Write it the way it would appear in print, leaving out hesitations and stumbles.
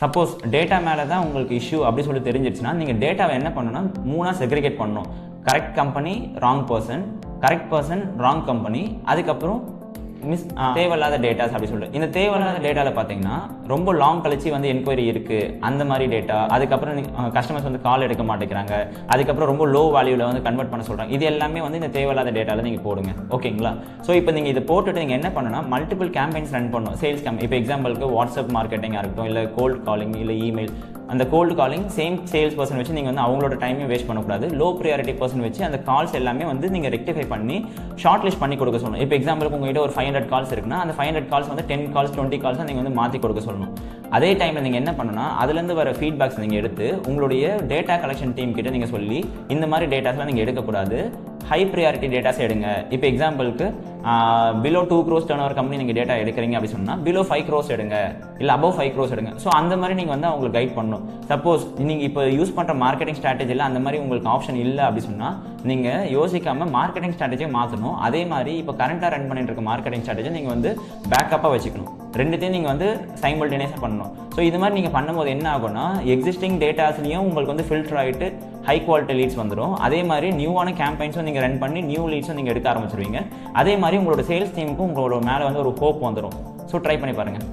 Suppose data மேலே தான் உங்களுக்கு இஷ்யூ அப்படி சொல்லி தெரிஞ்சிருச்சுன்னா நீங்கள் டேட்டாவை என்ன பண்ணணும்னா 3ஆக செக்ரிகேட் பண்ணணும். Correct company, wrong person, correct person, wrong company, அதுக்கப்புறம் தேவையில்லாத டேட்டாஸ் அப்படி சொல்லிட்டு. இந்த தேவையில்லாத டேட்டாவில் பார்த்தீங்கன்னா ரொம்ப லாங் கழிச்சு வந்து என்கொயரி இருக்குது அந்த மாதிரி டேட்டா, அதுக்கப்புறம் கஸ்டமர்ஸ் வந்து கால் எடுக்க மாட்டேங்கிறாங்க, அதுக்கப்புறம் ரொம்ப லோ வேல்யூவில் வந்து கன்வெர்ட் பண்ண சொல்கிறாங்க. இது எல்லாமே வந்து இந்த தேவையில்லாத டேட்டாவில் நீங்கள் போடுங்க. ஓகேங்களா? ஸோ இப்போ நீங்கள் இதை போட்டுட்டு நீங்கள் என்ன பண்ணணும்னா மல்டிபிள் கேம்பெயின்ஸ் ரன் பண்ணணும். சேல்ஸ் இப்போ எக்ஸாம்பிளுக்கு வாட்ஸ்அப் மார்க்கெட்டிங்காக இருக்கட்டும், இல்லை கோல்ட் காலிங், இல்லை இமெயில். அந்த cold calling same sales person வச்சு நீங்கள் வந்து அவங்களோட டைமையும் வேஸ்ட் பண்ணக்கூடாது. லோ ப்ரியாரிட்டி பர்சன் வச்சு அந்த கால்ஸ் எல்லாமே வந்து நீங்கள் ரெக்டிஃபை பண்ணி ஷார்ட் லிஸ்ட் பண்ணி கொடுக்க சொல்லணும். இப்போ எக்ஸாம்பிளுக்கு உங்கள்கிட்ட ஒரு 500 கால்ஸ் இருக்குன்னா அந்த 500 கால்ஸ் வந்து 10 கால்ஸ் 20 கால்ஸ் நீங்கள் வந்து மாற்றி கொடுக்க சொல்லணும். அதே டைமில் நீங்கள் என்ன பண்ணணும்னா அதுலேருந்து வர ஃபீட்பேக்ஸ் நீங்கள் எடுத்து உங்களுடைய டேட்டா கலெக்ஷன் டீம் கிட்ட நீங்கள் சொல்லி இந்த மாதிரி டேட்டாஸ்லாம் நீங்கள் எடுக்கக்கூடாது, ஹை ப்ரியாரிட்டி டேட்டாஸ் எடுங்க. இப்போ எக்ஸாம்பிளுக்கு பிலோ 2 crores டர்ன் கம்பெனி நீங்கள் டேட்டா எடுக்கிறீங்க அப்படி சொன்னால் பிலோ 5 crores எடுங்க, இல்லை above 5 crores எடுங்க. ஸோ அந்த மாதிரி நீங்கள் வந்து அவங்களுக்கு கைட் பண்ணணும். சப்போஸ் நீங்கள் இப்போ யூஸ் பண்ணுற மார்க்கெட்டிங் ஸ்ட்ராட்டஜியில் அந்த மாதிரி உங்களுக்கு ஆப்ஷன் இல்லை அப்படி சொன்னால் நீங்கள் யோசிக்காமல் மார்க்கெட்டிங் ஸ்ட்ராட்டஜியை மாற்றணும். அதே மாதிரி இப்போ கரண்ட்டாக ரன் பண்ணிட்டு இருக்க மார்க்கெட்டிங் ஸ்ட்ராட்டஜி நீங்கள் வந்து பேக்கப்பாக வச்சுக்கணும். ரெண்டுத்தையும் நீங்கள் வந்து சைமல்டேனியஸாக பண்ணணும். ஸோ இது மாதிரி நீங்கள் பண்ணும்போது என்ன ஆகும்னா எக்ஸிஸ்டிங் டேட்டாஸ்லையும் உங்களுக்கு வந்து ஃபில்டர் ஆகிட்டு ஹை குவாலிட்டி லீட்ஸ் வந்துடும். அதே மாதிரி நியூவான கேம்பெயின்ஸும் நீங்கள் ரன் பண்ணி நியூ லீட்ஸும் நீங்கள் எடுக்க ஆரம்பிச்சிருவீங்க. அதே மாதிரி உங்களோட சேல்ஸ் டீமுக்கும் உங்களோட மேலே வந்து ஒரு ஹோப் வந்துடும். ஸோ ட்ரை பண்ணி பாருங்கள்.